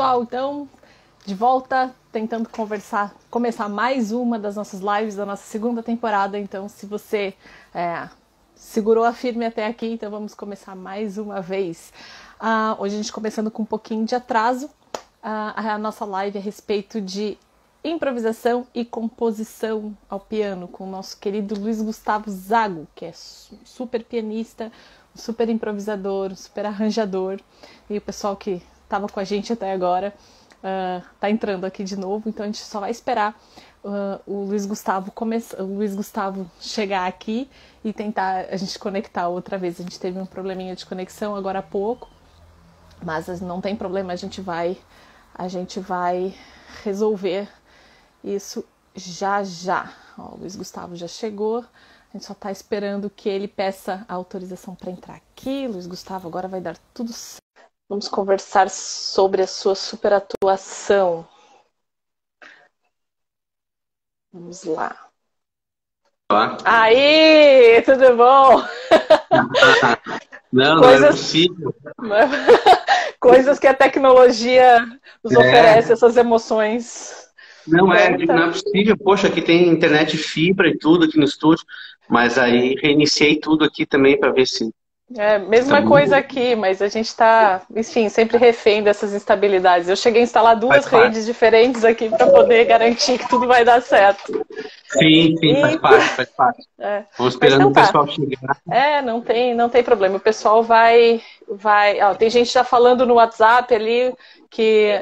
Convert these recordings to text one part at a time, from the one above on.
Pessoal, então, de volta, tentando começar mais uma das nossas lives da nossa segunda temporada. Então, se você segurou a firme até aqui, então vamos começar mais uma vez. Hoje a gente começando com um pouquinho de atraso, a nossa live a respeito de improvisação e composição ao piano, com o nosso querido Luiz Gustavo Zago, que é super pianista, super improvisador, super arranjador, e o pessoal que estava com a gente até agora tá entrando aqui de novo, então a gente só vai esperar o Luiz Gustavo chegar aqui e tentar a gente conectar outra vez. A gente teve um probleminha de conexão agora há pouco, mas não tem problema, a gente vai resolver isso já já. Ó, o Luiz Gustavo já chegou, a gente só está esperando que ele peça a autorização para entrar aqui. Luiz Gustavo, agora vai dar tudo certo. Vamos conversar sobre a sua super atuação. Vamos lá. Olá. Aí, tudo bom? Não é possível. Coisas que a tecnologia nos oferece, essas emoções. Não é possível. Poxa, aqui tem internet fibra e tudo aqui no estúdio, mas aí reiniciei tudo aqui também para ver se... Mesma coisa aqui, mas a gente está, enfim, sempre refém dessas instabilidades. Eu cheguei a instalar duas redes diferentes aqui para poder garantir que tudo vai dar certo. Sim, faz parte. Vamos esperando o pessoal chegar. Não tem problema. O pessoal vai. Ó, tem gente já falando no WhatsApp ali que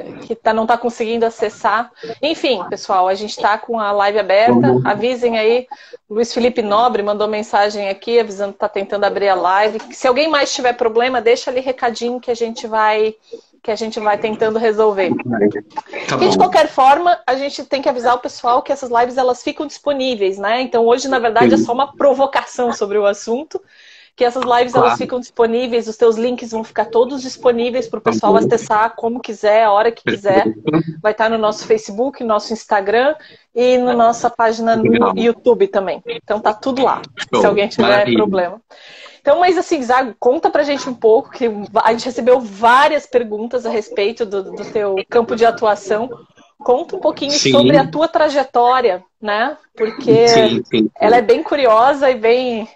não está conseguindo acessar. Enfim, pessoal, a gente está com a live aberta. Avisem aí. O Luiz Felipe Nobre mandou mensagem aqui avisando que está tentando abrir a live. Se alguém mais tiver problema, deixa ali recadinho que a gente vai tentando resolver. E de qualquer forma, a gente tem que avisar o pessoal que essas lives elas ficam disponíveis, né? Então hoje, na verdade, é só uma provocação sobre o assunto, que essas lives elas ficam disponíveis, os teus links vão ficar todos disponíveis para o pessoal acessar como quiser, a hora que quiser. Vai estar no nosso Facebook, no nosso Instagram e na nossa página no YouTube também. Então tá tudo lá, se alguém tiver problema. Então, mas assim, Zago, conta pra gente um pouco, que a gente recebeu várias perguntas a respeito do teu campo de atuação. Conta um pouquinho sobre a tua trajetória, né? Porque ela é bem curiosa e bem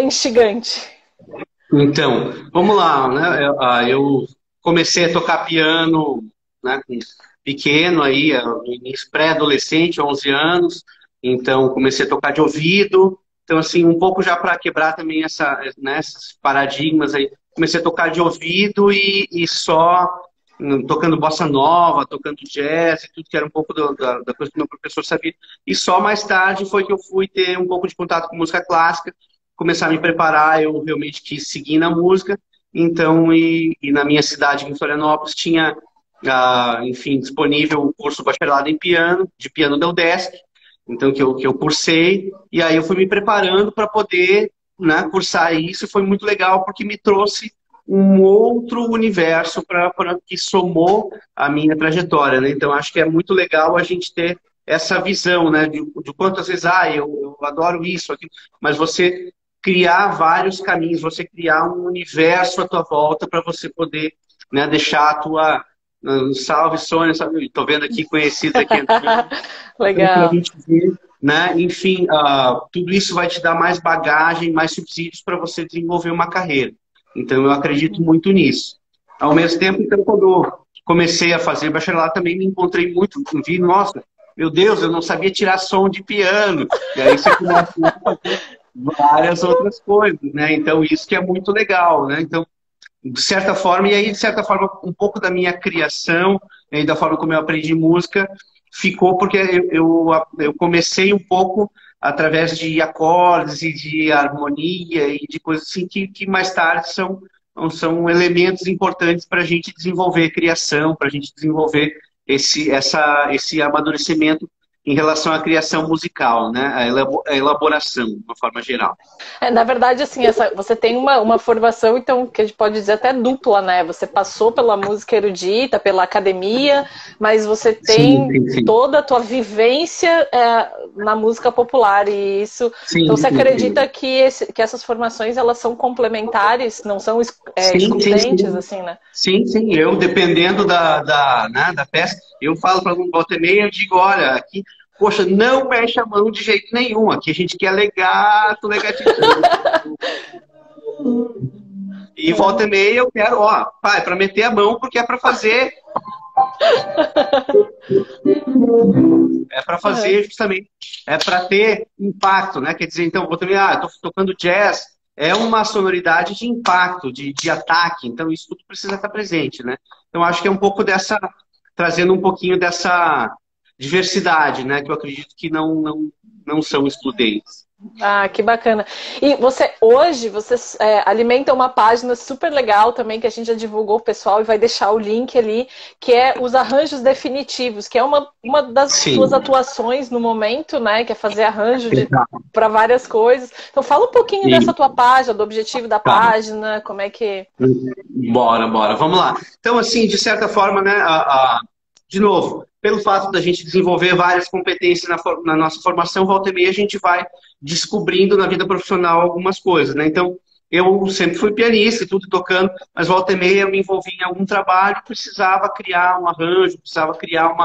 instigante. Então, vamos lá, né? Eu comecei a tocar piano, né, pequeno aí, pré-adolescente, 11 anos. Então, comecei a tocar de ouvido. Então, assim, um pouco já para quebrar também esses paradigmas aí. Comecei a tocar de ouvido e só tocando bossa nova, tocando jazz e tudo que era um pouco da coisa que meu professor sabia. E só mais tarde foi que eu fui ter um pouco de contato com música clássica, começar a me preparar, eu realmente quis seguir na música. Então, e na minha cidade, em Florianópolis, tinha, enfim, disponível o curso bacharelado em piano, de piano da UDESC. Então, que eu cursei, e aí eu fui me preparando para poder, né, cursar isso. Foi muito legal, porque me trouxe um outro universo que somou a minha trajetória, né? Então, acho que é muito legal a gente ter essa visão, né, de quanto às vezes, eu adoro isso, aquilo, mas você criar vários caminhos, você criar um universo à tua volta para você poder, né, deixar a tua... Salve, Sônia, sabe? Estou vendo aqui, conhecida aqui. Legal. Pra gente ver, né? Enfim, tudo isso vai te dar mais bagagem, mais subsídios para você desenvolver uma carreira. Então, eu acredito muito nisso. Ao mesmo tempo, então, quando eu comecei a fazer bacharelado, também me encontrei muito, vi, nossa, meu Deus, eu não sabia tirar som de piano. E aí você começa a fazer várias outras coisas, né? Então, isso que é muito legal, né? Então, de certa forma, e aí, de certa forma, um pouco da minha criação e da forma como eu aprendi música ficou porque eu comecei um pouco através de acordes e de harmonia e de coisas assim que mais tarde são elementos importantes para a gente desenvolver criação, para a gente desenvolver esse amadurecimento em relação à criação musical, né? A elaboração, de uma forma geral. Na verdade, assim, você tem uma formação, então, que a gente pode dizer até dupla, né? Você passou pela música erudita, pela academia, mas você tem Sim. toda a tua vivência na música popular, e isso... Sim, então, você acredita que essas formações, elas são complementares, não são excludentes, assim, né? Sim. Eu, dependendo né, da peça, eu falo para um volta e meia, eu digo, olha, aqui, poxa, não mexe a mão de jeito nenhum. Aqui a gente quer legato. E volta e meia eu quero, pai, para meter a mão, porque é para fazer. É para fazer justamente, é para ter impacto, né? Quer dizer, então, volta e meia, estou tocando jazz, é uma sonoridade de impacto, de ataque, então isso tudo precisa estar presente, né? Então acho que é um pouco trazendo um pouquinho dessa diversidade, né? Que eu acredito que não são excludentes. Ah, que bacana. E hoje você alimenta uma página super legal também, que a gente já divulgou o pessoal e vai deixar o link ali, que é os arranjos definitivos, que é uma das suas atuações no momento, né? Que é fazer arranjo para várias coisas. Então fala um pouquinho dessa tua página, do objetivo da página, como é que... Bora. Vamos lá. Então, assim, de certa forma, né, de novo, pelo fato da gente desenvolver várias competências na nossa formação, volta e meia a gente vai descobrindo na vida profissional algumas coisas, né? Então, eu sempre fui pianista e tudo tocando, mas volta e meia eu me envolvi em algum trabalho, precisava criar um arranjo, precisava criar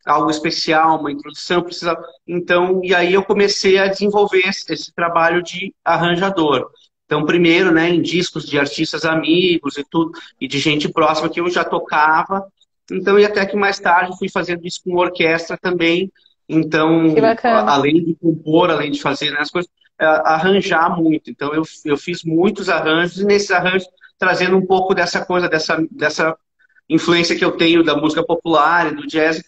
algo especial, uma introdução, precisava... Então, e aí eu comecei a desenvolver esse trabalho de arranjador. Então, primeiro, né, em discos de artistas amigos e tudo, e de gente próxima que eu já tocava. Então, e até que mais tarde fui fazendo isso com orquestra também. Então, além de compor, além de fazer, né, as coisas, arranjar muito. Então, eu fiz muitos arranjos, e nesses arranjos trazendo um pouco dessa coisa, dessa influência que eu tenho da música popular e do jazz,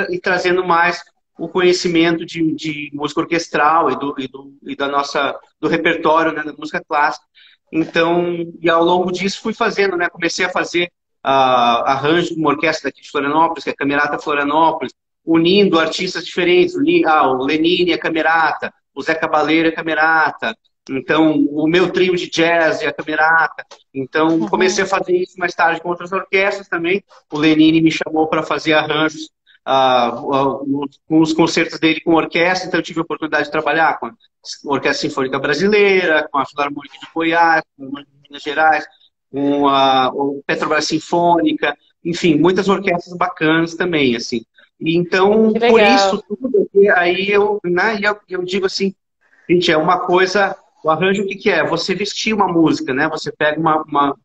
e trazendo mais o conhecimento de música orquestral e do repertório, né, da música clássica. Então, e ao longo disso fui fazendo, né, comecei a fazer arranjo de uma orquestra daqui de Florianópolis, que é a Camerata Florianópolis, unindo artistas diferentes, o Lenine é a Camerata, o Zé Cabaleiro é a Camerata, então o meu trio de jazz é a Camerata. Então comecei a fazer isso mais tarde com outras orquestras também. O Lenine me chamou para fazer arranjos com os concertos dele com orquestra, então eu tive a oportunidade de trabalhar com a Orquestra Sinfônica Brasileira, com a Filarmônica de Goiás, com a Minas Gerais, com a Petrobras Sinfônica, enfim, muitas orquestras bacanas também, assim. E então, por isso tudo, aí eu digo assim, gente, é uma coisa, o arranjo o que é? Você vestir uma música, né? Você pega uma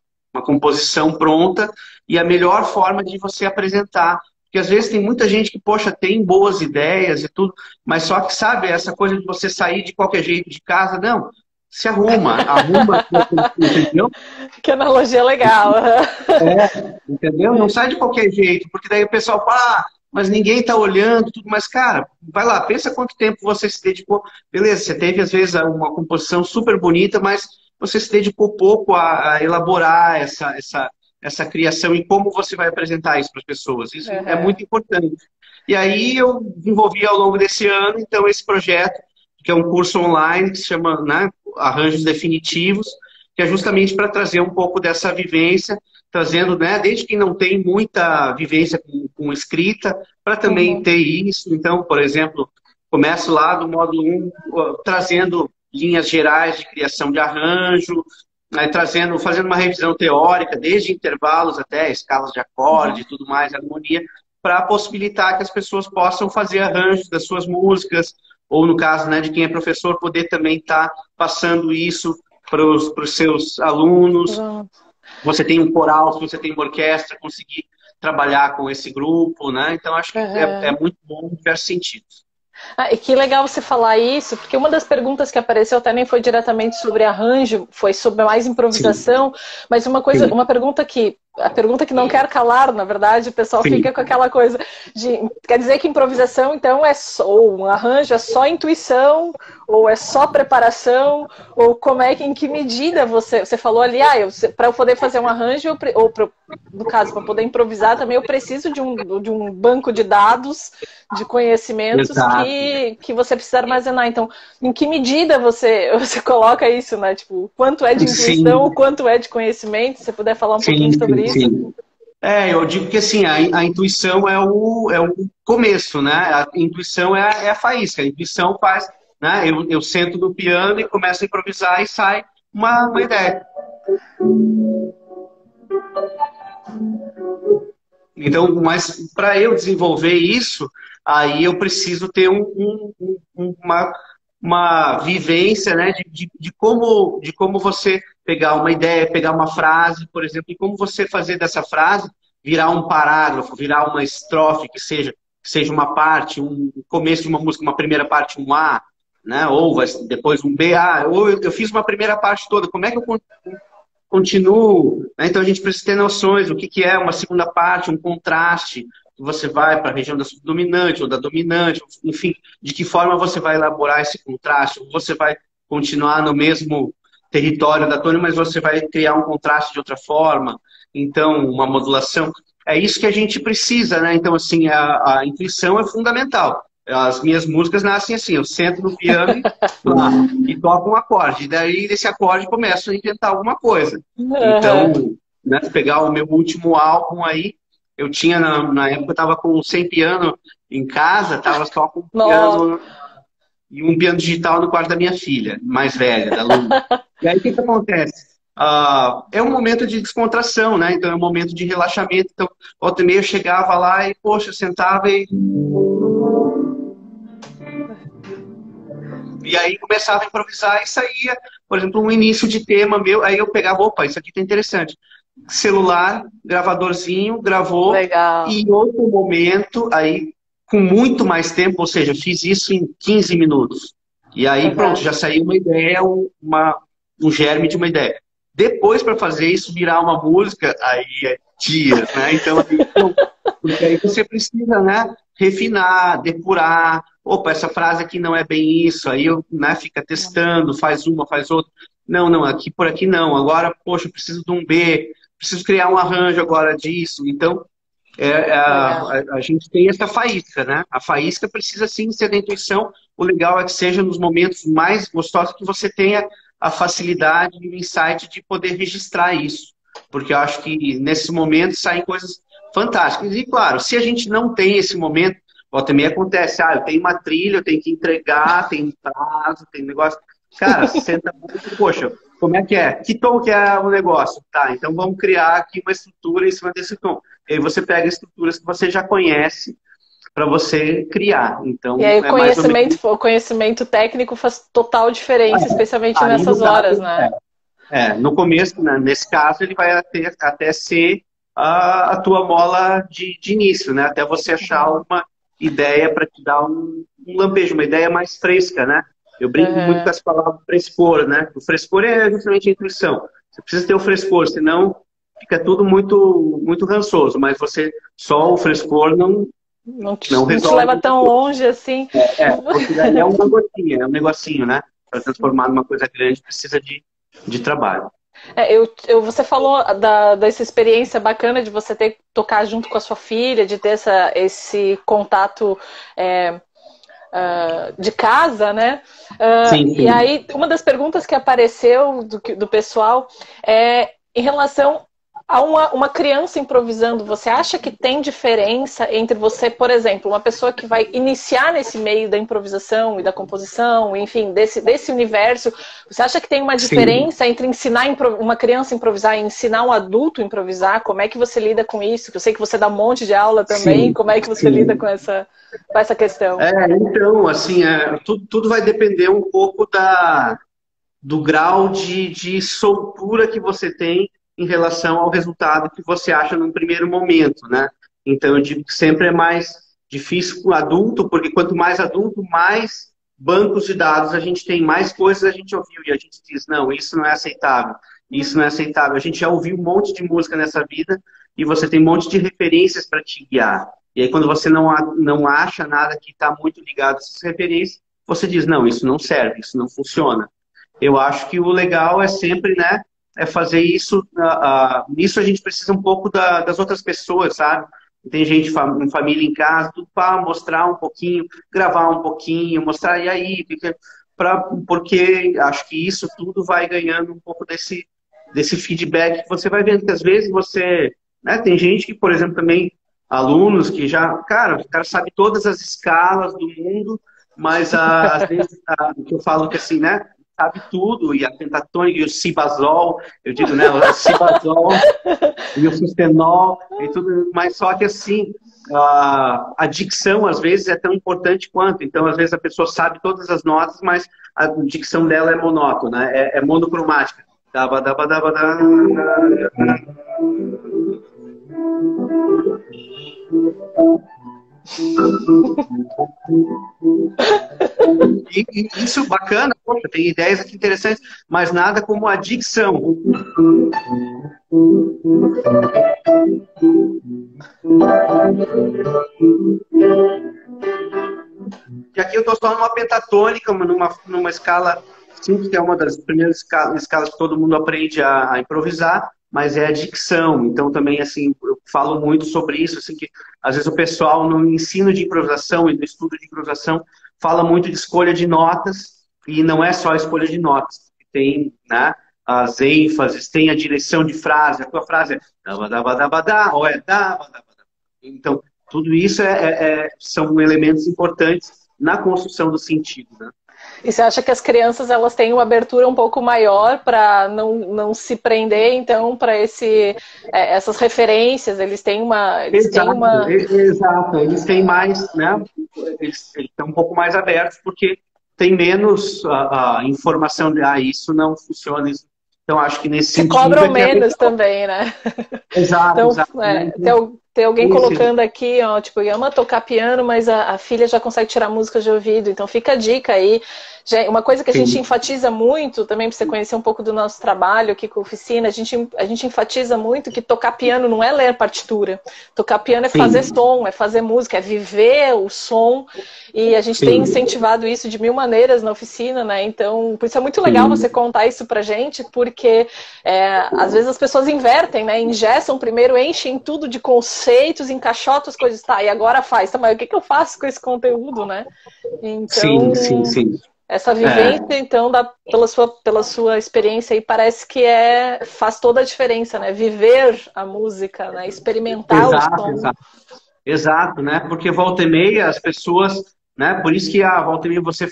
composição pronta e a melhor forma de você apresentar. Porque às vezes tem muita gente que, poxa, tem boas ideias e tudo, mas só que, sabe, essa coisa de você sair de qualquer jeito de casa, não. Se arruma, entendeu? Que analogia legal. Entendeu? Não sai de qualquer jeito, porque daí o pessoal fala, mas ninguém está olhando, tudo. Mas, cara, vai lá, pensa quanto tempo você se dedicou. Beleza, você teve, às vezes, uma composição super bonita, mas você se dedicou pouco a elaborar essa criação e como você vai apresentar isso para as pessoas. Isso é muito importante. E aí eu desenvolvi ao longo desse ano, então, esse projeto, que é um curso online que se chama, né, Arranjos Definitivos, que é justamente para trazer um pouco dessa vivência, trazendo, né, desde quem não tem muita vivência com escrita, para também ter isso. Então, por exemplo, começo lá do módulo 1, trazendo linhas gerais de criação de arranjo, né, fazendo uma revisão teórica, desde intervalos até escalas de acorde e tudo mais, harmonia, para possibilitar que as pessoas possam fazer arranjos das suas músicas, ou no caso, né, de quem é professor, poder também estar passando isso para os seus alunos. Você tem um coral, se você tem uma orquestra, conseguir trabalhar com esse grupo, né? Então, acho que é muito bom em diversos sentidos. E que legal você falar isso, porque uma das perguntas que apareceu até nem foi diretamente sobre arranjo, foi sobre mais improvisação, mas uma pergunta que a pergunta que não quer calar, na verdade, o pessoal Sim. fica com aquela coisa de, quer dizer que improvisação, então, ou um arranjo é só intuição, ou é só preparação, ou como é que, em que medida você falou ali, para eu poder fazer um arranjo, no caso, para poder improvisar também, eu preciso de um banco de dados, de conhecimentos que você precisa armazenar. Então, em que medida você coloca isso, né? Tipo, quanto é de intuição, o quanto é de conhecimento, se você puder falar um pouquinho sobre isso. Sim. Eu digo que assim, a intuição é o começo, né? A intuição é a faísca. A intuição faz, né? Eu sento no piano e começo a improvisar e sai uma ideia. Então, mas para eu desenvolver isso, aí eu preciso ter uma vivência, né, de como você pegar uma ideia, pegar uma frase, por exemplo, e como você fazer dessa frase virar um parágrafo, virar uma estrofe que seja uma parte, um começo de uma música, uma primeira parte, um A, né, ou depois um B, ou eu fiz uma primeira parte toda, como é que eu continuo, né? Então a gente precisa ter noções do que é uma segunda parte, um contraste, que você vai para a região da subdominante ou da dominante, enfim, de que forma você vai elaborar esse contraste, ou você vai continuar no mesmo território da tônica, mas você vai criar um contraste de outra forma, então uma modulação. É isso que a gente precisa, né? Então, assim, a intuição é fundamental. As minhas músicas nascem assim, eu sento no piano e toco um acorde. E daí, desse acorde, começo a inventar alguma coisa. Então, né, se pegar o meu último álbum aí, eu tinha, na época, eu estava com 100 piano em casa, estava só com um piano e um piano digital no quarto da minha filha, mais velha, da Lu. E aí, o que acontece? É um momento de descontração, né? Então, é um momento de relaxamento. Então, volta e meia eu chegava lá e, poxa, eu sentava e aí começava a improvisar e saía, por exemplo, um início de tema meu, aí eu pegava, opa, isso aqui tá interessante. Celular, gravadorzinho, gravou. Legal. E em outro momento, aí com muito mais tempo, ou seja, fiz isso em 15 minutos. E aí pronto, já saiu uma ideia, um germe de uma ideia. Depois, para fazer isso virar uma música, aí é dias, né? Então, porque aí você precisa, né, refinar, depurar. Opa, essa frase aqui não é bem isso. Aí eu, né, fica testando, faz uma, faz outra. Não, aqui por aqui não. Agora, poxa, eu preciso de um B, preciso criar um arranjo agora disso. Então, a gente tem essa faísca, né? A faísca precisa sim ser da intuição. O legal é que seja nos momentos mais gostosos que você tenha a facilidade e o insight de poder registrar isso. Porque eu acho que nesses momentos saem coisas fantásticas. E claro, se a gente não tem esse momento, também acontece, eu tenho uma trilha, eu tenho que entregar, tem prazo, tem negócio. Cara, senta e poxa, como é que é? Que tom que é o negócio? Tá, então vamos criar aqui uma estrutura em cima desse tom. E aí você pega estruturas que você já conhece para você criar. Então, e aí o conhecimento técnico faz total diferença, especialmente nessas horas, né? No começo, né, nesse caso, ele vai até ser a tua mola de início, né? Até você achar uma ideia para te dar um lampejo, uma ideia mais fresca, né? Eu brinco muito com essa palavra frescor, né? O frescor é justamente a intuição. Você precisa ter o frescor, senão fica tudo muito, muito rançoso. Mas só o frescor não resolve. Não te leva tão longe assim. Porque daí é uma gotinha, é um negocinho, né? Para transformar numa coisa grande, precisa de trabalho. Você falou dessa experiência bacana de você ter tocar junto com a sua filha, de ter esse contato de casa, né? Sim. E aí, uma das perguntas que apareceu do pessoal é em relação a uma criança improvisando. Você acha que tem diferença entre você, por exemplo, uma pessoa que vai iniciar nesse meio da improvisação e da composição, enfim, desse universo? Você acha que tem uma diferença entre ensinar uma criança a improvisar e ensinar um adulto a improvisar? Como é que você lida com isso? Eu sei que você dá um monte de aula também. Como é que você lida com essa questão? Então, assim, tudo vai depender um pouco do grau de soltura que você tem em relação ao resultado que você acha num primeiro momento, né? Então, eu digo que sempre é mais difícil com o adulto, porque quanto mais adulto, mais bancos de dados a gente tem, mais coisas a gente ouviu e a gente diz, não, isso não é aceitável. Isso não é aceitável. A gente já ouviu um monte de música nessa vida e você tem um monte de referências para te guiar. E aí, quando você não acha nada que está muito ligado a essas referências, você diz, não, isso não serve, isso não funciona. Eu acho que o legal é sempre, né, é fazer isso. Nisso a gente precisa um pouco das outras pessoas, sabe? Tem gente, família em casa, tudo para mostrar um pouquinho, gravar um pouquinho, mostrar, e aí, porque acho que isso tudo vai ganhando um pouco desse feedback que você vai vendo, que às vezes você, né, tem gente que, por exemplo, também, alunos que já, cara, o cara sabe todas as escalas do mundo, mas às vezes o que eu falo que assim, né, sabe tudo, e a pentatônica, e o cibazol, eu digo, né, o cibazol, e o sustenol, e tudo, mas só que assim, a dicção às vezes é tão importante quanto, então às vezes a pessoa sabe todas as notas, mas a dicção dela é monótona, é monocromática. Daba, daba, daba, daba. E isso bacana, poxa, tem ideias aqui interessantes, mas nada como a dicção. E aqui eu estou só numa pentatônica, numa escala simples, que é uma das primeiras escalas que todo mundo aprende a improvisar, mas é a dicção. Então também, assim, eu falo muito sobre isso, assim, que às vezes o pessoal no ensino de improvisação e no estudo de improvisação fala muito de escolha de notas, e não é só a escolha de notas. Tem, né, as ênfases, tem a direção de frase, a tua frase é dabadabadabadá, ou é dabadabadá. Então, tudo isso são elementos importantes na construção do sentido, né? E você acha que as crianças elas têm uma abertura um pouco maior para não se prender, então, para essas referências? Eles têm uma... Exato, eles têm mais, né? Eles estão um pouco mais abertos porque tem menos a informação de isso não funciona. Então, acho que nesse se sentido... cobram menos também, né? Exato, então, exato. Tem alguém colocando aqui, ó, tipo, ama tocar piano, mas a filha já consegue tirar músicas de ouvido. Então fica a dica aí. Uma coisa que a gente enfatiza muito, também para você conhecer um pouco do nosso trabalho aqui com a oficina, a gente enfatiza muito que tocar piano não é ler partitura. Tocar piano é fazer som, é fazer música, é viver o som. E a gente tem incentivado isso de mil maneiras na oficina, né? Então, por isso é muito legal você contar isso pra gente, porque às vezes as pessoas invertem, né? Engessam primeiro, enchem tudo de conceitos, encaixotam as coisas, tá, e agora faz, tá, mas o que eu faço com esse conteúdo, né? Então, sim. Essa vivência, então, pela sua experiência aí, parece que faz toda a diferença, né? Viver a música, né? Experimentar o som. Exato, né? Porque volta e meia as pessoas, né? Por isso que volta e meia você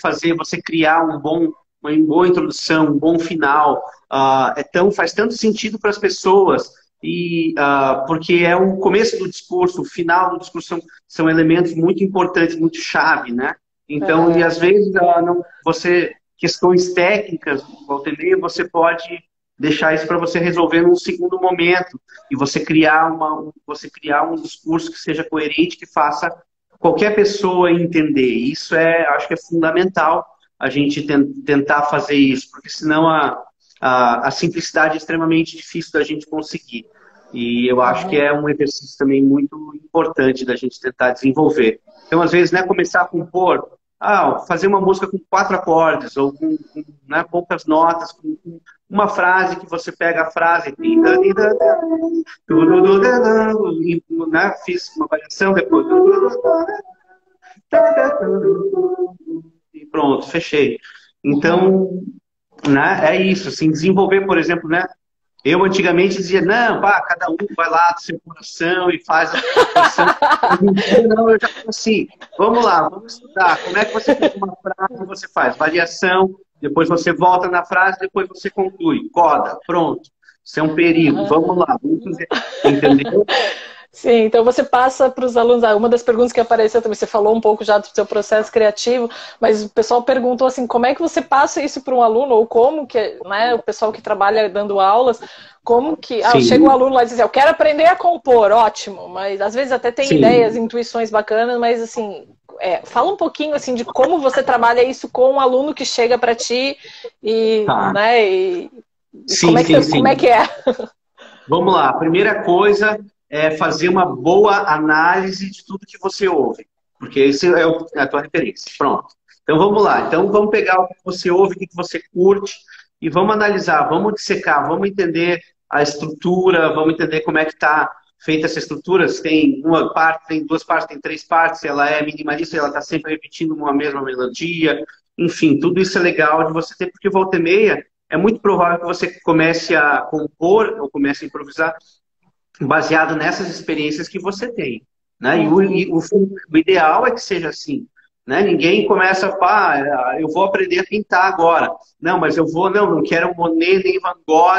criar uma boa introdução, um bom final, faz tanto sentido para as pessoas. Porque é o começo do discurso, o final do discurso são elementos muito importantes, muito chave, né? Então, e às vezes, questões técnicas, volta e meia, você pode deixar isso para você resolver num segundo momento e você criar um discurso que seja coerente, que faça qualquer pessoa entender. Isso acho que é fundamental a gente tentar fazer isso, porque senão a simplicidade é extremamente difícil da gente conseguir. E eu acho que é um exercício também muito importante da gente tentar desenvolver. Então, às vezes, né, começar a compor, fazer uma música com 4 acordes, ou com né, poucas notas, com uma frase que você pega a frase, e, né, fiz uma variação, depois... E pronto, fechei. Então, né, é isso, assim, desenvolver, por exemplo, né, eu antigamente dizia, não, cada um vai lá do seu coração e faz a composição. Não, eu já falei assim, vamos lá, vamos estudar. Como é que você faz uma frase, você faz variação, depois você volta na frase, depois você conclui. Coda, pronto. Isso é um perigo. Vamos lá, vamos fazer. Entendeu? Sim, então você passa para os alunos, uma das perguntas que apareceu também, você falou um pouco já do seu processo criativo, mas o pessoal perguntou assim, como é que você passa isso para um aluno, ou como que, né, o pessoal que trabalha dando aulas, como que, chega um aluno lá e diz assim, eu quero aprender a compor, ótimo, mas às vezes até tem ideias, intuições bacanas, mas assim, fala um pouquinho assim de como você trabalha isso com um aluno que chega para ti e, né, Sim, sim, Como é sim. que é? Vamos lá. A primeira coisa é fazer uma boa análise de tudo que você ouve, porque esse é a tua referência. Pronto. Então vamos lá. Então vamos pegar o que você ouve, o que você curte e vamos analisar, vamos dissecar, vamos entender a estrutura, vamos entender como é que está feita essa estrutura. Se tem uma parte, tem duas partes, tem três partes, se ela é minimalista, ela está sempre repetindo uma mesma melodia. Enfim, tudo isso é legal de você ter, porque volta e meia é muito provável que você comece a compor ou comece a improvisar baseado nessas experiências que você tem, né? Uhum. O ideal é que seja assim, né? Ninguém começa, pá, eu vou aprender a pintar agora. Não, mas eu vou, não quero Monet, nem Van Gogh,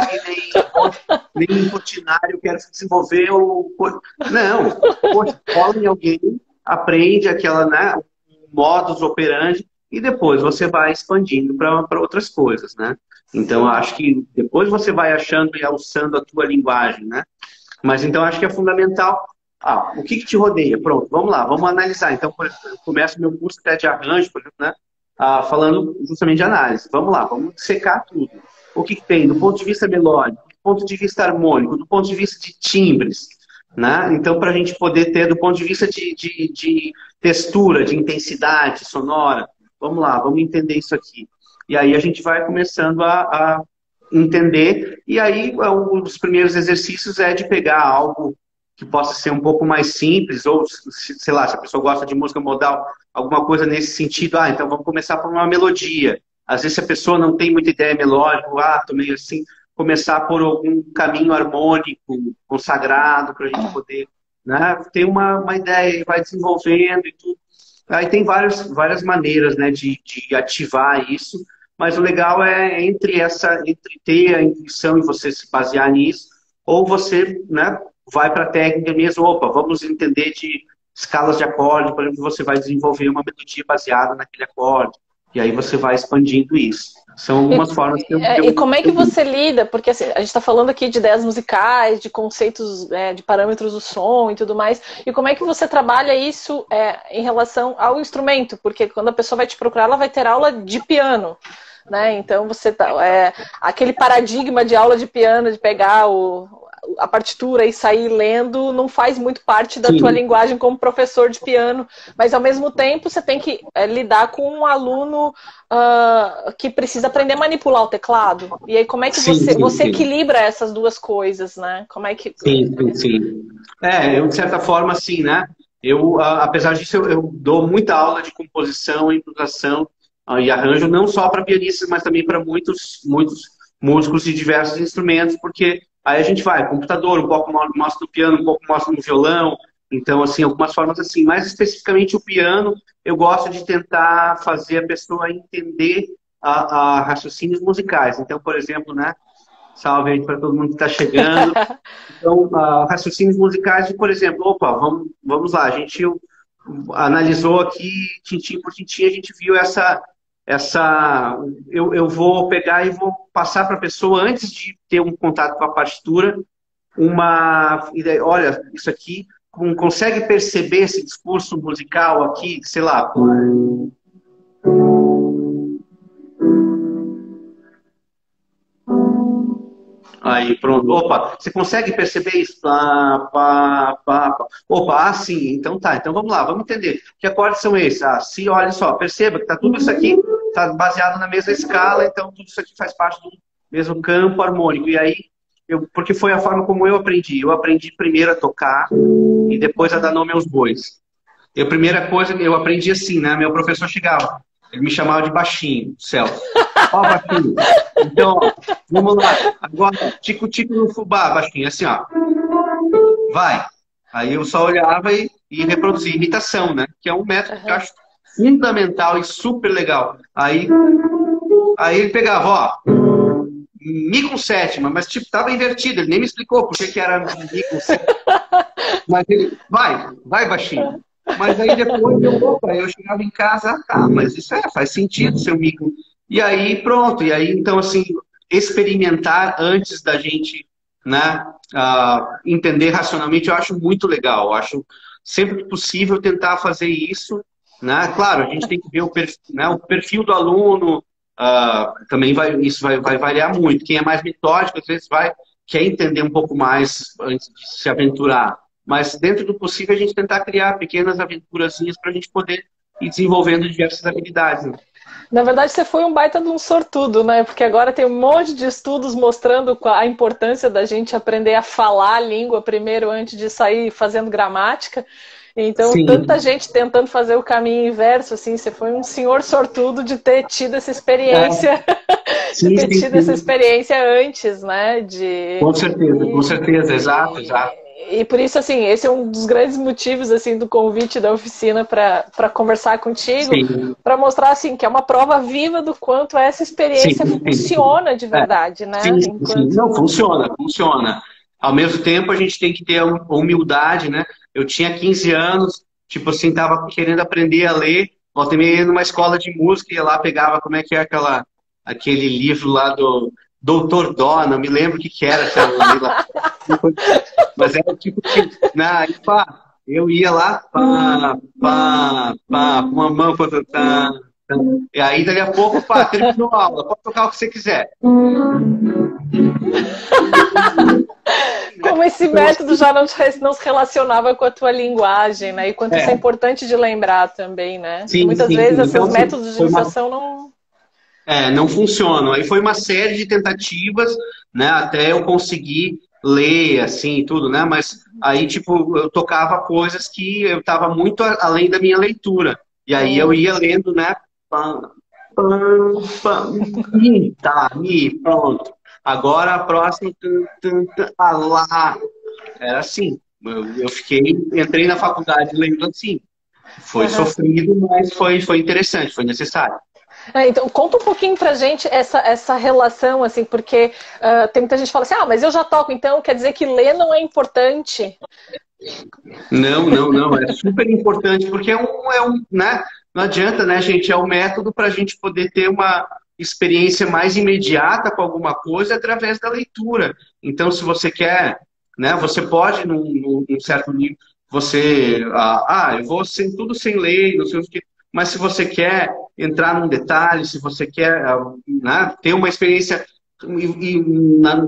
nem Portinari, eu quero desenvolver o... Não, poxa, cola em alguém, aprende aquela, né, modus operandi e depois você vai expandindo para outras coisas, né? Então, Sim. acho que depois você vai achando e alçando a tua linguagem, né? Mas então acho que é fundamental. Ah, o que te rodeia? Pronto, vamos lá, vamos analisar. Então, por exemplo, eu começo meu curso até de arranjo, por exemplo, né? Falando justamente de análise. Vamos lá, vamos secar tudo. O que tem do ponto de vista melódico, do ponto de vista harmônico, do ponto de vista de timbres, né? Então, para a gente poder ter do ponto de vista de textura, de intensidade sonora, vamos lá, vamos entender isso aqui. E aí a gente vai começando a entender. E aí, um dos primeiros exercícios é de pegar algo que possa ser um pouco mais simples, ou, sei lá, se a pessoa gosta de música modal, alguma coisa nesse sentido. Ah, então vamos começar por uma melodia. Às vezes, se a pessoa não tem muita ideia melódica, tô meio assim, começar por algum caminho harmônico, consagrado, para a gente poder, né, ter uma ideia e vai desenvolvendo e tudo. Aí tem várias maneiras, né, de ativar isso, mas o legal é entre ter a intuição e você se basear nisso, ou você, né, vai para a técnica mesmo, opa, vamos entender de escalas de acorde, por exemplo, você vai desenvolver uma melodia baseada naquele acorde, e aí você vai expandindo isso. São algumas formas que E como é que você lida? Porque assim, a gente está falando aqui de ideias musicais, de conceitos, de parâmetros do som e tudo mais. E como é que você trabalha isso em relação ao instrumento? Porque quando a pessoa vai te procurar, ela vai ter aula de piano. Né? Então você aquele paradigma de aula de piano, de pegar a partitura e sair lendo, não faz muito parte da tua Sim. linguagem como professor de piano, mas ao mesmo tempo você tem que lidar com um aluno que precisa aprender a manipular o teclado. E aí como é que você Sim. equilibra essas duas coisas, né? Como é que Sim. Eu, de certa forma, sim, né? Apesar disso, eu dou muita aula de composição, improvisação e arranjo, não só para pianistas, mas também para muitos músicos de diversos instrumentos, porque aí a gente vai, computador, um pouco mostra no piano, um pouco mostra no violão, então, assim, algumas formas assim. Mais especificamente o piano, eu gosto de tentar fazer a pessoa entender a raciocínios musicais. Então, por exemplo, né? Salve aí para todo mundo que está chegando. Então, raciocínios musicais de, por exemplo, opa, vamos lá, a gente analisou aqui, tintim por tintim, a gente viu eu vou pegar e vou passar para a pessoa, antes de ter um contato com a partitura, uma ideia, olha, isso aqui, consegue perceber esse discurso musical aqui, sei lá, aí, pronto. Opa, você consegue perceber isso? Pá. Opa, sim. Então tá. Então vamos lá, vamos entender. Que acordes são esses? Si, olha só, perceba que tá tudo isso aqui tá baseado na mesma escala, então tudo isso aqui faz parte do mesmo campo harmônico. E aí, porque foi a forma como eu aprendi. Eu aprendi primeiro a tocar e depois a dar nome aos bois. E a primeira coisa, eu aprendi assim, né? Meu professor chegava, ele me chamava de baixinho, Celso. Ó, baixinho. Então, ó, vamos lá. Agora, tico-tico no fubá, baixinho. Assim, ó. Vai. Aí eu só olhava e reproduzia imitação, né? Que é um método que eu acho fundamental e super legal. Aí ele pegava, ó, Mi com sétima, mas tipo, tava invertido, ele nem me explicou por que era Mi com sétima. Mas ele, vai baixinho. Mas aí depois eu chegava em casa, mas isso faz sentido, seu mico. E aí pronto, e aí então assim, experimentar antes da gente, né, entender racionalmente, eu acho muito legal. Eu acho sempre que possível tentar fazer isso, né? Claro, a gente tem que ver o perfil do aluno, também isso vai variar muito. Quem é mais metódico, às vezes quer entender um pouco mais antes de se aventurar. Mas dentro do possível, a gente tentar criar pequenas aventurazinhas para a gente poder ir desenvolvendo diversas habilidades. Né? Na verdade, você foi um baita de um sortudo, né? Porque agora tem um monte de estudos mostrando a importância da gente aprender a falar a língua primeiro antes de sair fazendo gramática. Então, Sim. tanta gente tentando fazer o caminho inverso, assim, você foi um senhor sortudo de ter tido essa experiência, sim, de ter tido essa experiência antes, né? Com certeza, exato. E por isso, assim, esse é um dos grandes motivos, assim, do convite da oficina para conversar contigo, para mostrar, assim, que é uma prova viva do quanto essa experiência funciona de verdade, né? Sim. Não, funciona. Ao mesmo tempo, a gente tem que ter a humildade, né? Eu tinha 15 anos, tipo assim, tava querendo aprender a ler, volta e meia numa escola de música, ia lá, pegava, como é que é aquele livro lá do Doutor Dó, não me lembro o que era, mas era tipo que, eu ia lá, uma mão, e aí daqui a pouco, terminou a aula, pode tocar o que você quiser. Como esse método já não se relacionava com a tua linguagem, né? E quanto isso é importante de lembrar também, né? Muitas vezes esses métodos de iniciação não funcionam. Aí foi uma série de tentativas, né? Até eu conseguir ler, assim, tudo, né? Mas aí, tipo, eu tocava coisas que eu estava muito além da minha leitura. E aí eu ia lendo, né? Pronto. Agora a próxima. Lá. Era assim. Eu entrei na faculdade lendo assim. Foi sofrido, mas foi interessante, foi necessário. Então, conta um pouquinho pra gente essa relação, assim, porque tem muita gente que fala assim, mas eu já toco, então quer dizer que ler não é importante? Não, é super importante, porque né? Não adianta, né, gente? É um método para a gente poder ter uma experiência mais imediata com alguma coisa através da leitura. Então, se você quer, né, você pode, num certo nível, eu vou tudo sem ler, não sei o que. Mas se você quer entrar num detalhe, se você quer, né, ter uma experiência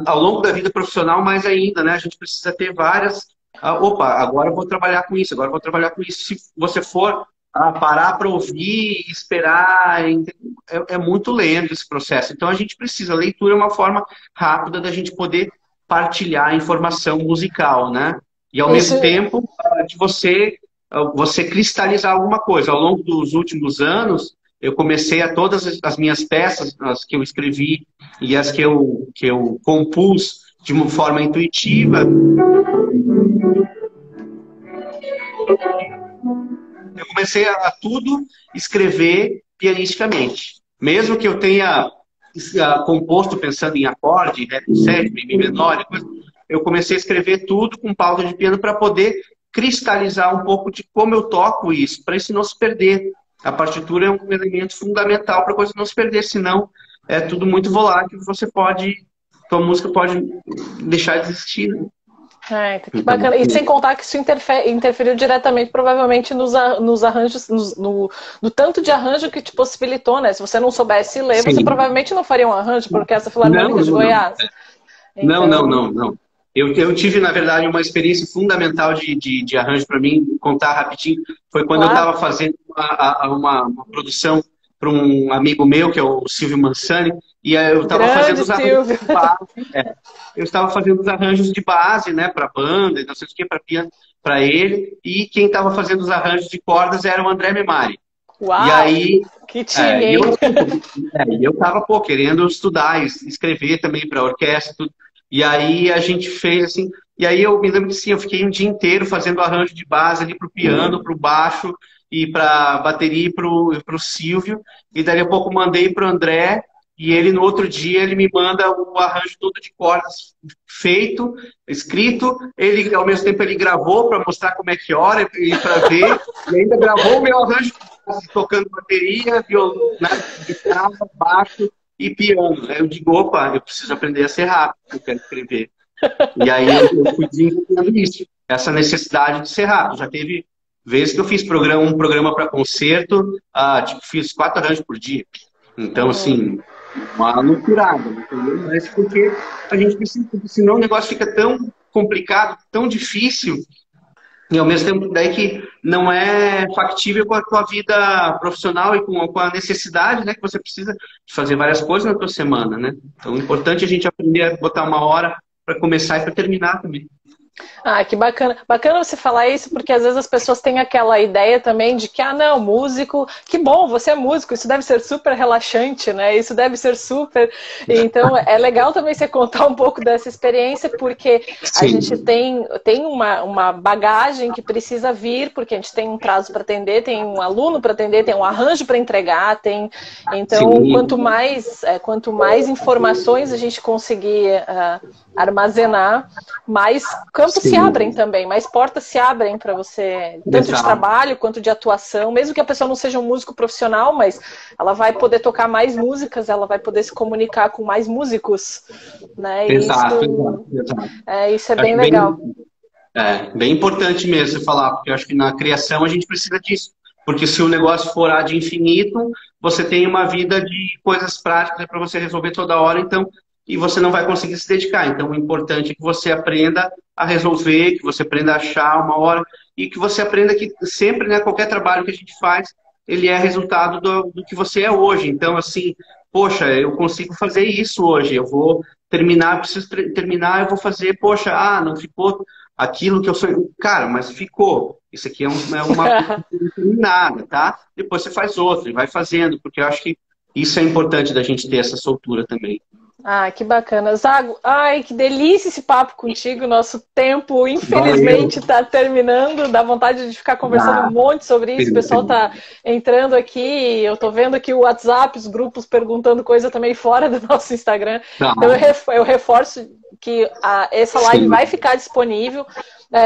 ao longo da vida profissional, mais ainda, né? A gente precisa ter várias. Agora eu vou trabalhar com isso, agora eu vou trabalhar com isso. Se você for parar para ouvir, esperar, é muito lento esse processo. Então a gente precisa. A leitura é uma forma rápida da gente poder partilhar a informação musical, né? E ao mesmo tempo de você cristalizar alguma coisa. Ao longo dos últimos anos, eu comecei todas as minhas peças, as que eu escrevi e as que eu compus de uma forma intuitiva. Eu comecei a tudo escrever pianisticamente. Mesmo que eu tenha composto pensando em acorde, ré com sétima, mi menor, eu comecei a escrever tudo com pauta de piano para poder cristalizar um pouco de como eu toco isso, para isso não se perder. A partitura é um elemento fundamental para a coisa não se perder, senão é tudo muito volátil, tua música pode deixar de existir. Né? Que bacana. E sem contar que isso interferiu diretamente, provavelmente, nos arranjos, no tanto de arranjo que te possibilitou, né? Se você não soubesse ler, você provavelmente não faria um arranjo para a Orquestra Filarmônica de Goiás. Então... Não. Eu tive, na verdade, uma experiência fundamental de arranjo para mim, contar rapidinho. Foi quando eu estava fazendo uma produção para um amigo meu, que é o Silvio Mansani, e eu estava fazendo os arranjos de base. Eu estava fazendo os arranjos de base, né, para banda, não sei o que, para piano, para ele, e quem estava fazendo os arranjos de cordas era o André Memari. Uau! E aí, que time, hein? eu estava querendo estudar, escrever também para a orquestra, tudo. E aí a gente fez assim, e aí eu me lembro que sim, eu fiquei um dia inteiro fazendo arranjo de base ali para o piano, para o baixo e para a bateria e para o Silvio, e daí a pouco mandei para o André, e ele no outro dia ele me manda o arranjo todo de cordas feito, escrito, ele ao mesmo tempo ele gravou para mostrar como é que hora e para ver, e ainda gravou o meu arranjo tocando bateria, violão, guitarra, baixo e piano. Aí eu digo, opa, eu preciso aprender a ser rápido, eu quero escrever. E aí eu fui desenvolvendo isso, essa necessidade de ser rápido. Já teve vezes que eu fiz um programa para concerto, fiz 4 arranjos por dia. Então, assim, uma loucurada, entendeu? Mas porque a gente precisa, senão o negócio fica tão complicado, tão difícil, e ao mesmo tempo daí que não é factível com a tua vida profissional e com a necessidade, né, que você precisa de fazer várias coisas na tua semana, né? Então é importante a gente aprender a botar uma hora para começar e para terminar também. Ah, que bacana. Bacana você falar isso, porque às vezes as pessoas têm aquela ideia também de que, ah, não, músico, que bom, você é músico, isso deve ser super relaxante, né? Isso deve ser super. Então, é legal também você contar um pouco dessa experiência, porque a Sim. gente tem uma bagagem que precisa vir, porque a gente tem um prazo para atender, tem um aluno para atender, tem um arranjo para entregar, tem. Então, Sim. quanto mais informações a gente conseguir armazenar, mais campos se Sim. abrem também, mais portas se abrem para você, tanto de Exato. trabalho quanto de atuação, mesmo que a pessoa não seja um músico profissional, mas ela vai poder tocar mais músicas, ela vai poder se comunicar com mais músicos, né? E Exato, exato. isso é Acho bem legal. bem importante mesmo você falar, porque eu acho que na criação a gente precisa disso. Porque se o negócio for ad infinito, você tem uma vida de coisas práticas para você resolver toda hora, então, e você não vai conseguir se dedicar. Então, o importante é que você aprenda a resolver, que você aprenda a achar uma hora, e que você aprenda que sempre, né, qualquer trabalho que a gente faz, ele é resultado do que você é hoje. Então, assim, poxa, eu consigo fazer isso hoje, eu vou terminar, preciso terminar, eu vou fazer, poxa, não ficou aquilo que eu sonhei. Cara, mas ficou. Isso aqui é uma coisa determinada, tá? Depois você faz outra e vai fazendo, porque eu acho que isso é importante da gente ter essa soltura também. Ah, que bacana. Zago, ai, que delícia esse papo contigo. Nosso tempo, Valeu. infelizmente, está terminando. Dá vontade de ficar conversando um monte sobre isso. O pessoal está entrando aqui. Eu estou vendo aqui o WhatsApp, os grupos perguntando coisa também fora do nosso Instagram. Tá. Então, eu reforço que essa live vai ficar disponível.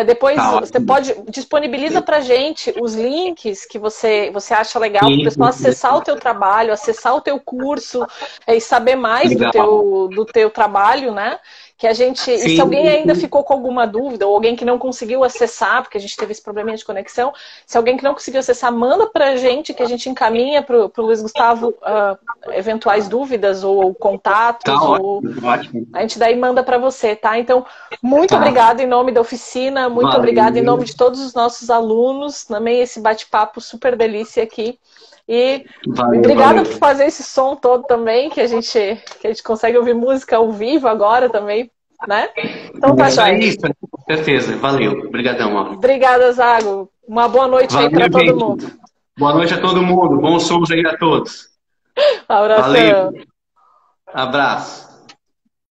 Depois você disponibiliza pra gente os links que você acha legal para o pessoal acessar o teu trabalho, acessar o teu curso e saber mais do teu trabalho, né? Que a gente, e se alguém ainda ficou com alguma dúvida, ou alguém que não conseguiu acessar, porque a gente teve esse probleminha de conexão, se alguém que não conseguiu acessar, manda pra gente, que a gente encaminha pro Luiz Gustavo eventuais dúvidas, ou contatos, ou ótimo. a gente daí manda para você, tá? Então, muito obrigada em nome da oficina, muito obrigada em nome de todos os nossos alunos, também esse bate-papo super delícia aqui. E obrigada por fazer esse som todo também, que a gente consegue ouvir música ao vivo agora também, né? Então tá, é isso, com certeza. Valeu. Obrigadão, ó. Obrigada, Zago. Uma boa noite aí para todo mundo. Boa noite a todo mundo. Bons sons aí a todos. Abração. Valeu. Abraço.